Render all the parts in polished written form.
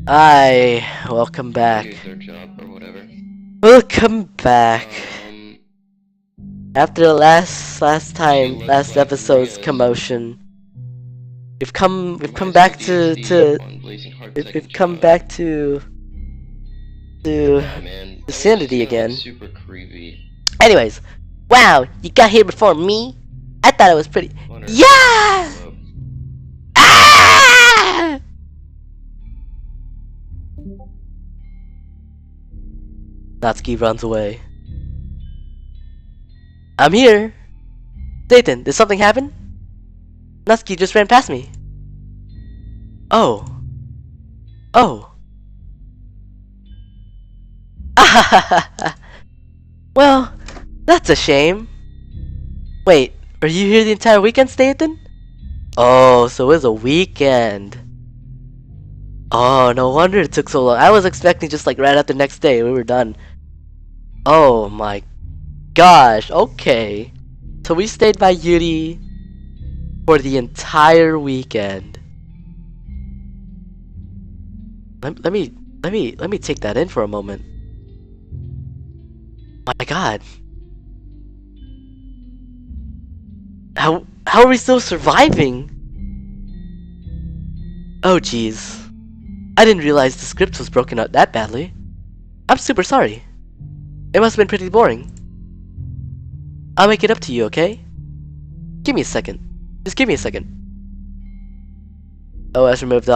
Hi, welcome back. Here's their job or whatever. Welcome back. Um, After the last looks like episode's Maria's commotion, we've come reminds me back of the to SD on Blazing Heart's we've second come job. back to Yeah, man, to that was just sanity kind of like again. super creepy. Anyways, wow, you got here before me. I thought it was pretty. Wonder if I can pick Yeah! you up. Ah! Natsuki runs away. I'm here. Dayton, did something happen? Natsuki just ran past me. Oh. Oh. Well, that's a shame. Wait, were you here the entire weekend, Stathan? Oh, so it was a weekend. Oh, no wonder it took so long. I was expecting just like right after the next day we were done. Oh my gosh, okay. So we stayed by Yuri for the entire weekend. Let me take that in for a moment. My god. How are we still surviving? Oh jeez. I didn't realize the script was broken out that badly. I'm super sorry. It must have been pretty boring. I'll make it up to you, okay? Give me a second. Just give me a second. OS removed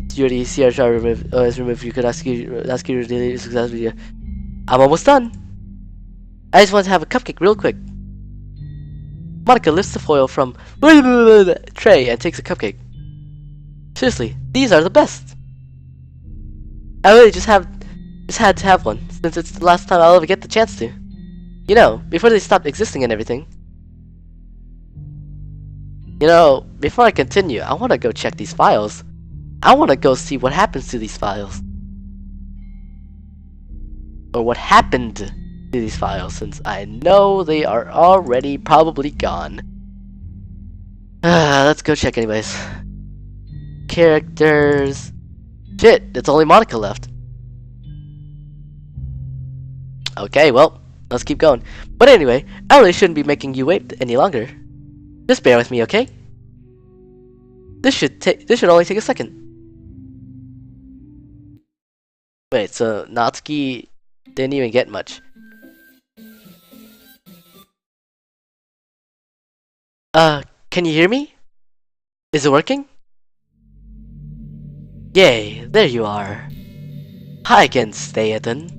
duty, CRR removed, OS removed, you could ask you to delete your success video. I'm almost done. I just want to have a cupcake real quick. Monika lifts the foil from tray and takes a cupcake. Seriously, these are the best. I really just had to have one, since it's the last time I'll ever get the chance to. You know, before they stop existing and everything. You know, before I continue, I want to go check these files. I want to go see what happens to these files. Or what happened to these files, since I know they are already probably gone. Let's go check anyways. Characters. Shit, it's only Monika left. Okay, well, let's keep going. But anyway, I really shouldn't be making you wait any longer. Just bear with me, okay? This should only take a second. Wait, so Natsuki didn't even get much. Can you hear me? Is it working? Yay, there you are. Hi again, Stathan.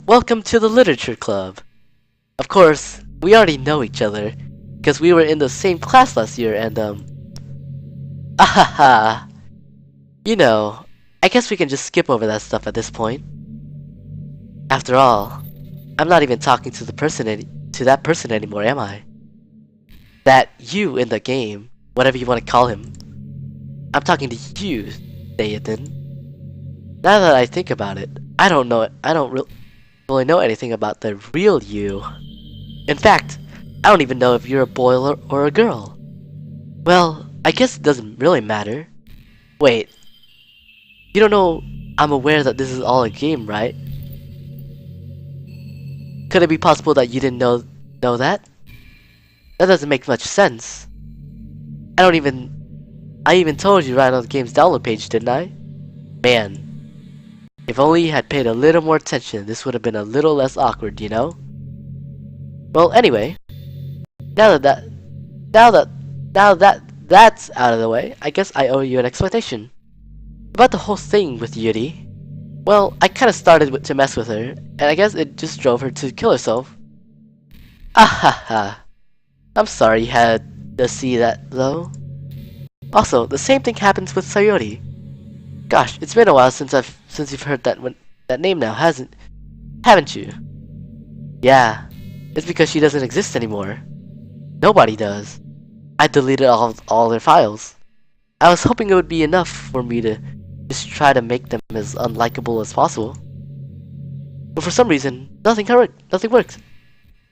Welcome to the Literature Club. Of course, we already know each other, because we were in the same class last year and, ahaha. You know, I guess we can just skip over that stuff at this point. After all, I'm not even talking to that person anymore, am I? That you in the game, whatever you want to call him. I'm talking to you, Stathan. Now that I think about it, I don't really know anything about the real you. In fact, I don't even know if you're a boy or a girl. Well, I guess it doesn't really matter. Wait, you don't know I'm aware that this is all a game, right? Could it be possible that you didn't know that? That doesn't make much sense. I even told you right on the game's download page, didn't I? Man, if only you had paid a little more attention, this would have been a little less awkward, you know? Well, anyway, now that now that now that that's out of the way, I guess I owe you an explanation. About the whole thing with Yuri. Well, I kinda started to mess with her, and I guess it just drove her to kill herself. Ahaha. I'm sorry you had to see that, though. Also, the same thing happens with Sayori. Gosh, it's been a while since you've heard that name now, haven't you? Yeah, it's because she doesn't exist anymore. Nobody does. I deleted all their files. I was hoping it would be enough for me to just try to make them as unlikable as possible. But for some reason, nothing worked.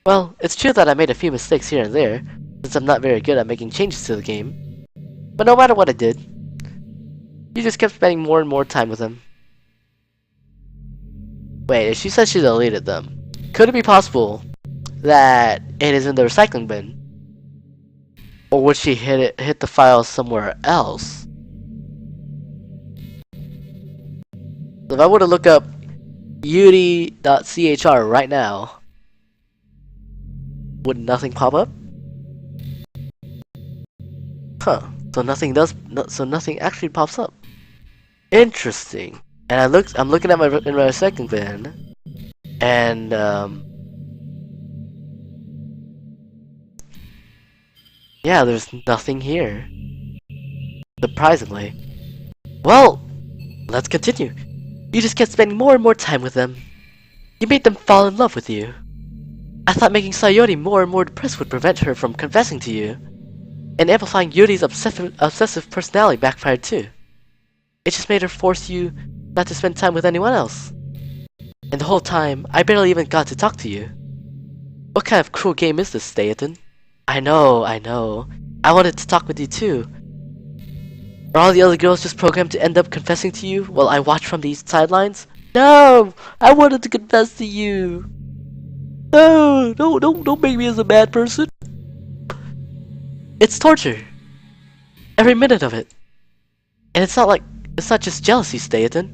Well, it's true that I made a few mistakes here and there, since I'm not very good at making changes to the game. But no matter what I did, You just kept spending more and more time with them. Wait, she said she deleted them. Could it be possible that it is in the recycling bin? Or would she hit the file somewhere else? So if I were to look up Yuri.chr right now, would nothing pop up? Huh. So nothing actually pops up. Interesting. And I'm looking at my recycling bin, and yeah, there's nothing here. Surprisingly. Well, let's continue. You just kept spending more and more time with them. You made them fall in love with you. I thought making Sayori more and more depressed would prevent her from confessing to you. And amplifying Yuri's obsessive personality backfired too. It just made her force you not to spend time with anyone else. And the whole time, I barely even got to talk to you. What kind of cruel game is this, Staten? I know. I wanted to talk with you too. Are all the other girls just programmed to end up confessing to you while I watch from these sidelines? No! I wanted to confess to you! No! Don't make me as a bad person! It's torture! Every minute of it! And it's not just jealousy, Staten.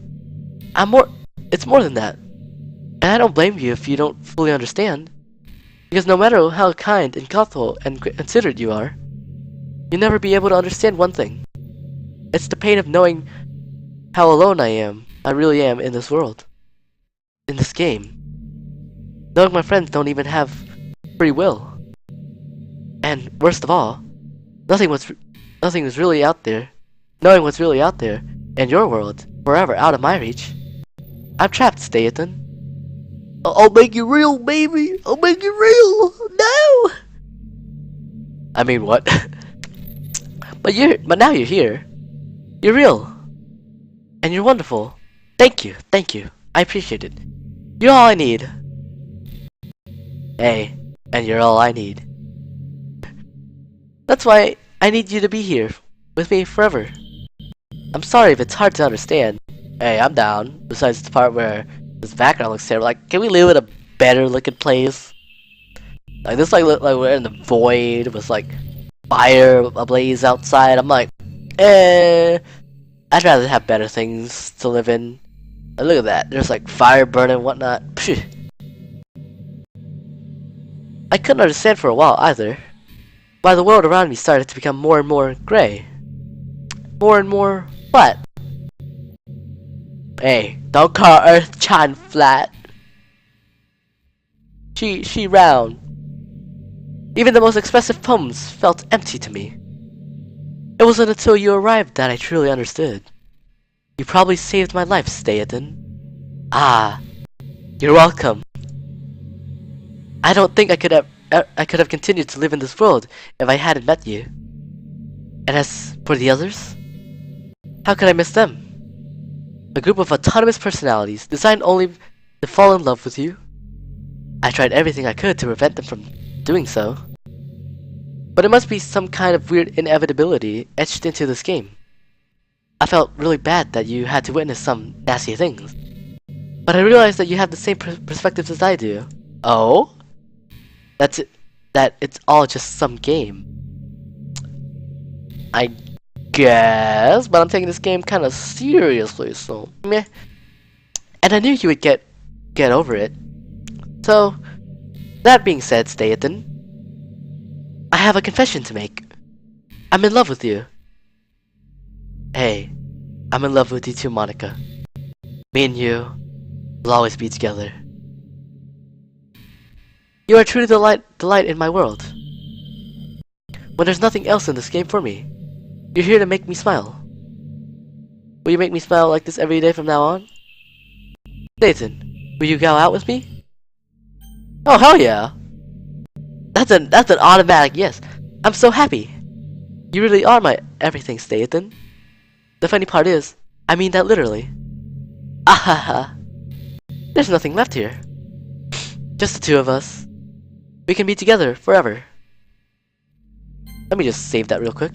It's more than that. And I don't blame you if you don't fully understand. Because no matter how kind and thoughtful and considerate you are, you'll never be able to understand one thing. It's the pain of knowing how alone I really am in this world. In this game. Knowing my friends don't even have free will. And worst of all, nothing was really out there. Knowing what's really out there, in your world, forever out of my reach. I'm trapped, Staten. I'll make you real, baby! I'll make you real! No! I mean, what? But now you're here. You're real. And you're wonderful. Thank you. I appreciate it. You're all I need. Hey, and you're all I need. That's why I need you to be here with me forever. I'm sorry if it's hard to understand. Hey, I'm down. Besides the part where this background looks terrible. Like, can we live in a better looking place? Like this, like we're in the void with like fire ablaze outside. I'm like, I'd rather have better things to live in. And look at that. There's like fire burning and whatnot. Phew. I couldn't understand for a while either. Why the world around me started to become more and more gray. More and more flat. Hey, don't call Earth-chan flat. She round. Even the most expressive poems felt empty to me. It wasn't until you arrived that I truly understood. You probably saved my life, Staten. Ah, you're welcome. I don't think I could have continued to live in this world if I hadn't met you. And as for the others, how could I miss them? A group of autonomous personalities designed only to fall in love with you. I tried everything I could to prevent them from doing so. But it must be some kind of weird inevitability etched into this game. I felt really bad that you had to witness some nasty things. But I realized that you have the same perspectives as I do. Oh? That's it. That it's all just some game. I guess, but I'm taking this game kind of seriously, so meh. And I knew you would get over it. So, that being said, Staten, I have a confession to make. I'm in love with you. Hey, I'm in love with you too, Monika. Me and you will always be together. You are truly the light in my world. When there's nothing else in this game for me, you're here to make me smile. Will you make me smile like this every day from now on? Staten, will you go out with me? Oh, hell yeah! That's an automatic yes. I'm so happy. You really are my everything, Staten. The funny part is, I mean that literally. Ahaha. There's nothing left here. Just the two of us. We can be together forever. Let me just save that real quick.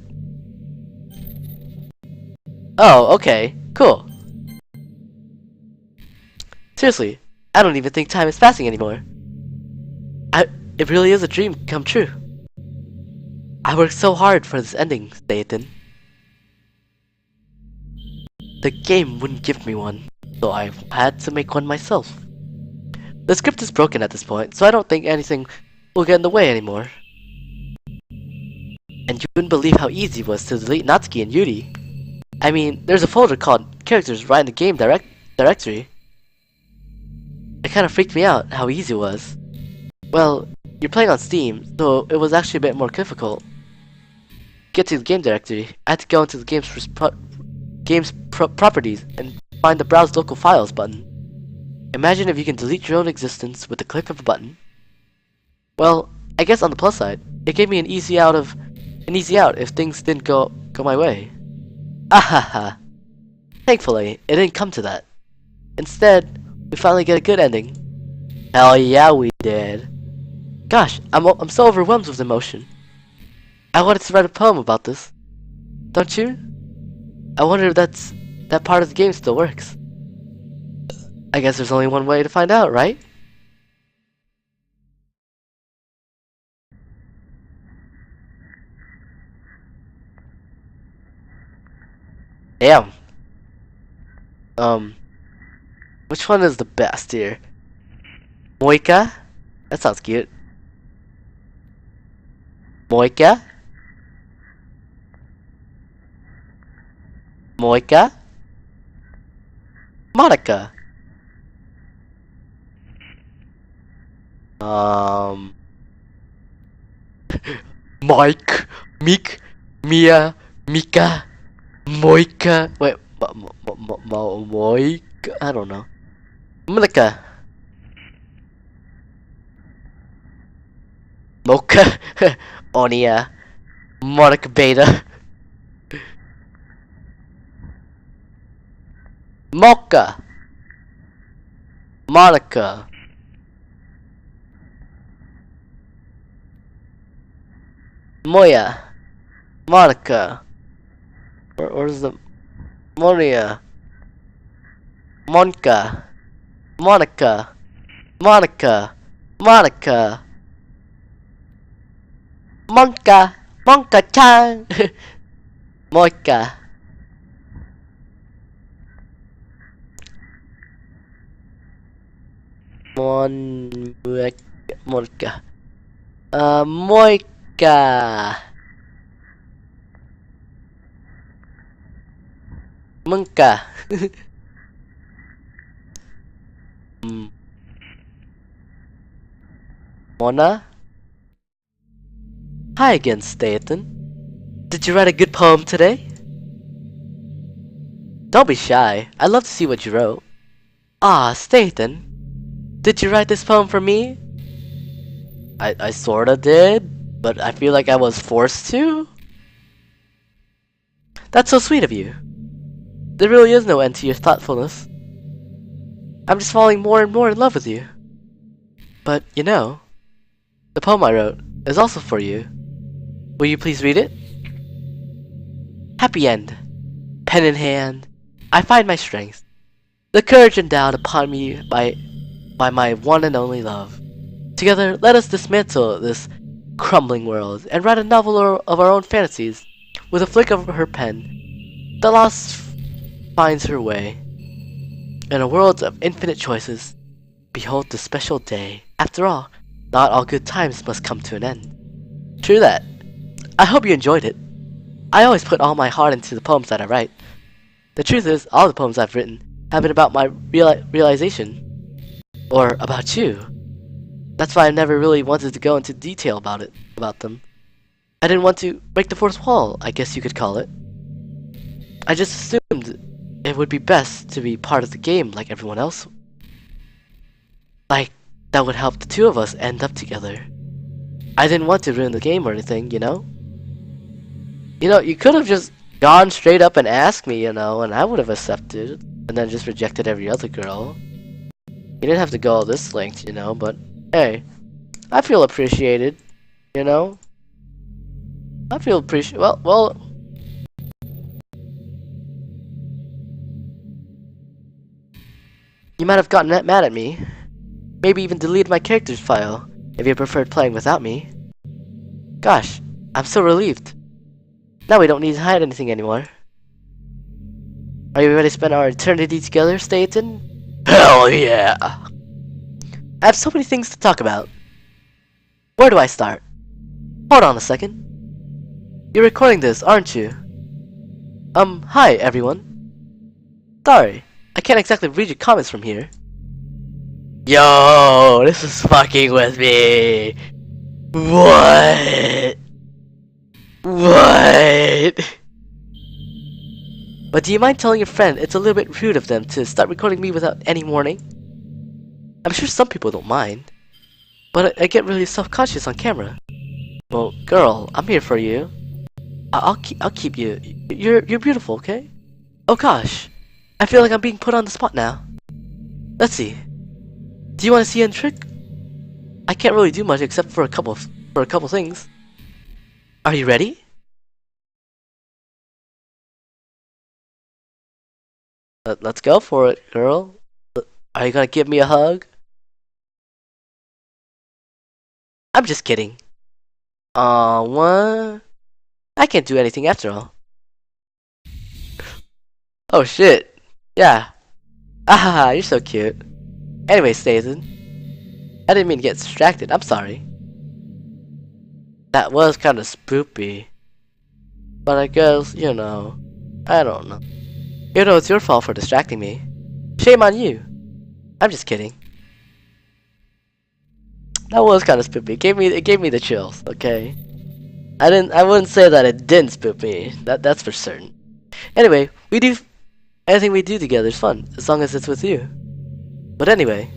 Oh, okay. Cool. Seriously, I don't even think time is passing anymore. It really is a dream come true. I worked so hard for this ending, Nathan. The game wouldn't give me one, so I had to make one myself. The script is broken at this point, so I don't think anything will get in the way anymore. And you wouldn't believe how easy it was to delete Natsuki and Yuri. I mean, there's a folder called Characters right in the game directory. It kinda freaked me out how easy it was. Well, you're playing on Steam, so it was actually a bit more difficult. Get to the game directory, I had to go into the game's properties and find the Browse Local Files button. Imagine if you can delete your own existence with the click of a button. Well, I guess on the plus side, it gave me an easy out if things didn't go my way. Ahaha. Thankfully, it didn't come to that. Instead, we finally get a good ending. Hell yeah, we did. Gosh, I'm so overwhelmed with emotion. I wanted to write a poem about this. Don't you? I wonder if that part of the game still works. I guess there's only one way to find out, right? Damn. Which one is the best here? Monika? That sounds cute. Monika? Monika? Monica? Mike, Meek, Mia, Mika, Moika. Wait, Moika? I don't know. Monica. Mocha. Onia. Monica Beta. Mocha. Monica. Moya. Monica. Where's the Monia? Monka. Monica. Monica. Monica. Monka. Monka-chan. Moika. Monica. Moika. Monka. Mona? Hi again, Staten. Did you write a good poem today? Don't be shy. I'd love to see what you wrote. Ah, Staten. Did you write this poem for me? I sorta did, but I feel like I was forced to? That's so sweet of you. There really is no end to your thoughtfulness. I'm just falling more and more in love with you. But, you know, the poem I wrote is also for you. Will you please read it? Happy end. Pen in hand, I find my strength. The courage endowed upon me by my one and only love. Together, let us dismantle this crumbling world and write a novel of our own fantasies. With a flick of her pen, the lost finds her way. In a world of infinite choices, behold the special day. After all, not all good times must come to an end. True that. I hope you enjoyed it. I always put all my heart into the poems that I write. The truth is, all the poems I've written have been about my realization. Or about you. That's why I never really wanted to go into detail about them. I didn't want to break the fourth wall, I guess you could call it. I just assumed it would be best to be part of the game like everyone else. Like, that would help the two of us end up together. I didn't want to ruin the game or anything, you know? You know, you could have just gone straight up and asked me, you know, and I would have accepted, and then just rejected every other girl. You didn't have to go all this length, you know, but hey, I feel appreciated, you know? I feel well, You might have gotten mad at me. Maybe even deleted my character's file if you preferred playing without me. Gosh, I'm so relieved. Now we don't need to hide anything anymore. Are you ready to spend our eternity together, Staten? Hell yeah! I have so many things to talk about. Where do I start? Hold on a second. You're recording this, aren't you? Hi everyone. Sorry, I can't exactly read your comments from here. Yo, this is fucking with me. What? What? But do you mind telling your friend it's a little bit rude of them to start recording me without any warning? I'm sure some people don't mind, but I get really self-conscious on camera. Well, girl, I'm here for you. I'll keep you. You're beautiful, okay? Oh gosh, I feel like I'm being put on the spot now. Let's see. Do you want to see a trick? I can't really do much except for a couple things. Are you ready? Let's go for it, girl. Are you gonna give me a hug? I'm just kidding. What? I can't do anything after all. Oh shit. Yeah. Ah, you're so cute. Anyway, Staten, I didn't mean to get distracted. I'm sorry. That was kind of spoopy. But I guess, you know, I don't know. You know, it's your fault for distracting me. Shame on you. I'm just kidding. That was kind of spoopy. It gave me the chills. Okay. I wouldn't say that it didn't spook me. That's for certain. Anyway, anything we do together is fun as long as it's with you. But anyway,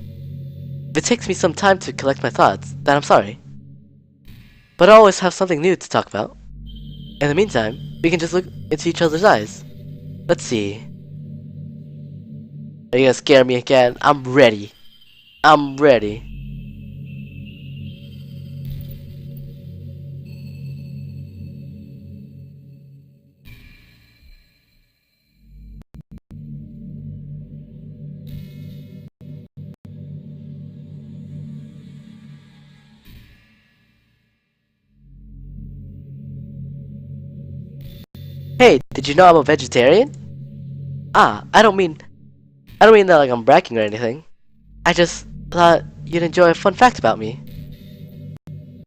if it takes me some time to collect my thoughts, then I'm sorry. But I always have something new to talk about. In the meantime, we can just look into each other's eyes. Let's see. Are you gonna scare me again? I'm ready. I'm ready. Hey, did you know I'm a vegetarian? Ah, I don't mean that like I'm bragging or anything. I just thought you'd enjoy a fun fact about me.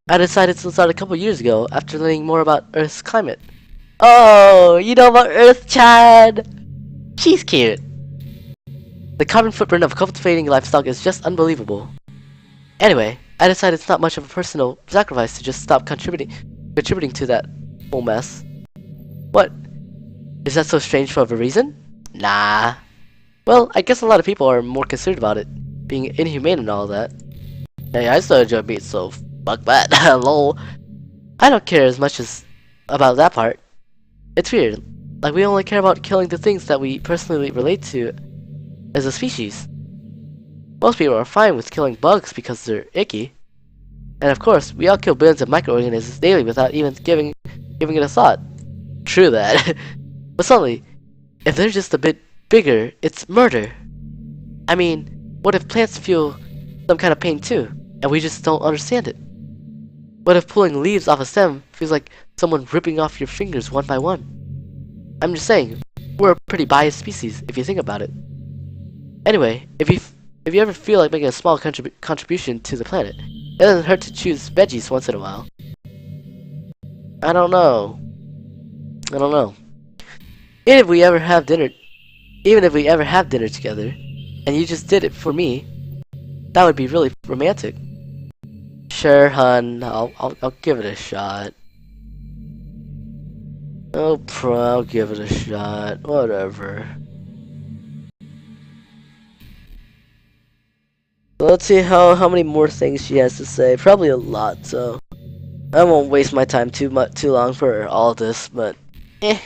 I decided to start a couple years ago after learning more about Earth's climate. Oh, you know about Earth, Chad? She's cute. The carbon footprint of cultivating livestock is just unbelievable. Anyway, I decided it's not much of a personal sacrifice to just stop contributing to that whole mess. What? Is that so strange for a reason? Nah. Well, I guess a lot of people are more concerned about it being inhumane and all that. Hey, I still enjoy meat, so fuck that. Lol. I don't care as much as about that part. It's weird. Like, we only care about killing the things that we personally relate to as a species. Most people are fine with killing bugs because they're icky. And of course, we all kill billions of microorganisms daily without even giving it a thought. True that. But suddenly, if they're just a bit bigger, it's murder. I mean, what if plants feel some kind of pain too, and we just don't understand it? What if pulling leaves off a stem feels like someone ripping off your fingers one by one? I'm just saying, we're a pretty biased species if you think about it. Anyway, if you ever feel like making a small contribution to the planet, it doesn't hurt to choose veggies once in a while. I don't know. Even if we ever have dinner together, and you just did it for me, that would be really romantic. Sure, hun. I'll give it a shot. Oh, I'll give it a shot. Whatever. Let's see how many more things she has to say. Probably a lot, so I won't waste my time too long for all this. But meh.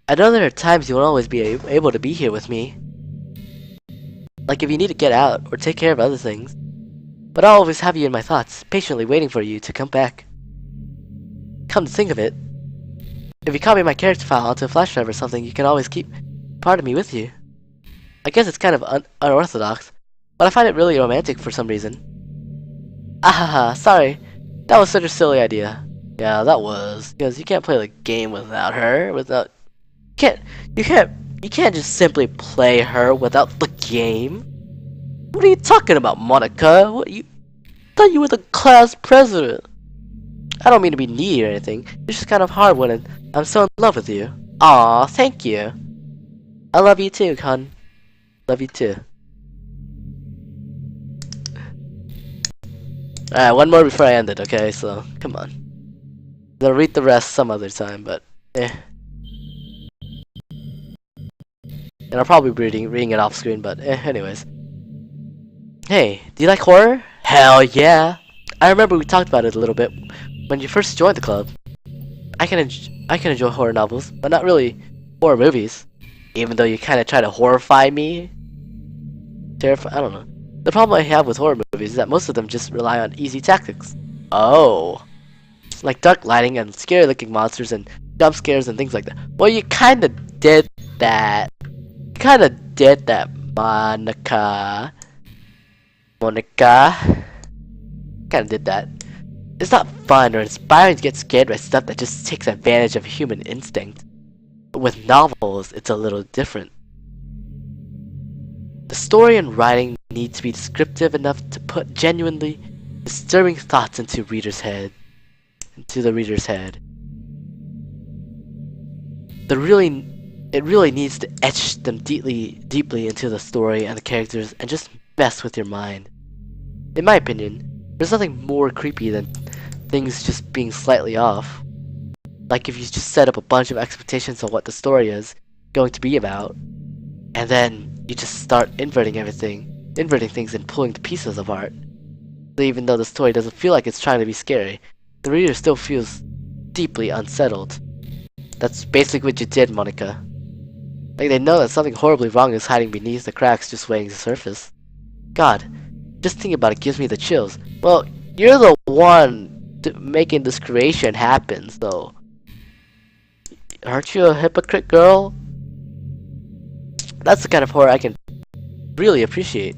I know there are times you won't always be able to be here with me. Like if you need to get out or take care of other things. But I'll always have you in my thoughts, patiently waiting for you to come back. Come to think of it, if you copy my character file onto a flash drive or something, you can always keep part of me with you. I guess it's kind of unorthodox, but I find it really romantic for some reason. Ahaha, sorry. That was such a silly idea. Yeah, that was. Because you can't play the game without her, you can't just simply play her without the game. What are you talking about, Monika? I thought you were the class president. I don't mean to be needy or anything. It's just kind of hard when I'm so in love with you. Aw, thank you. I love you too, Con. Love you too. Alright, one more before I end it, okay? So, come on. I'll read the rest some other time, but eh. And I'll probably be reading it off screen, but anyways. Hey, do you like horror? Hell yeah! I remember we talked about it a little bit when you first joined the club. I can enjoy horror novels, but not really horror movies. Even though you kind of try to horrify me. I don't know. The problem I have with horror movies is that most of them just rely on easy tactics. Oh. Like dark lighting and scary looking monsters and jump scares and things like that. Well, you kind of did that. You kind of did that, Monika. Kind of did that. It's not fun or inspiring to get scared by stuff that just takes advantage of human instinct. But with novels, it's a little different. The story and writing need to be descriptive enough to put genuinely disturbing thoughts into the reader's head. It really needs to etch them deeply into the story and the characters and just mess with your mind. In my opinion, there's nothing more creepy than things just being slightly off. Like if you just set up a bunch of expectations on what the story is going to be about, and then you just start inverting things and pulling the pieces apart. So even though the story doesn't feel like it's trying to be scary, the reader still feels deeply unsettled. That's basically what you did, Monika. Like they know that something horribly wrong is hiding beneath the cracks just waiting to surface. God, just thinking about it gives me the chills. Well, you're the one making this creation happen, so aren't you a hypocrite, girl? That's the kind of horror I can really appreciate.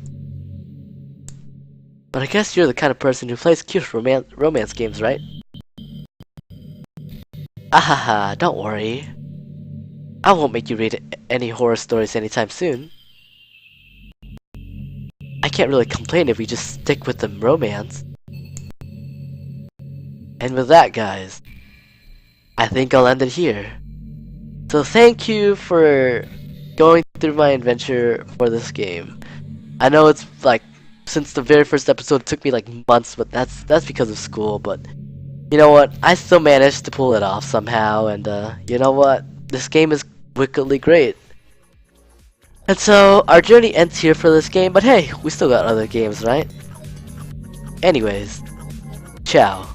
But I guess you're the kind of person who plays cute romance games, right? Ahaha, don't worry. I won't make you read any horror stories anytime soon. I can't really complain if we just stick with the romance. And with that, guys, I think I'll end it here. So thank you for going through my adventure for this game. I know it's like, since the very first episode it took me like months, but that's because of school, but you know what, I still managed to pull it off somehow, and you know what, this game is wickedly great. And so, our journey ends here for this game, but hey, we still got other games, right? Anyways, ciao.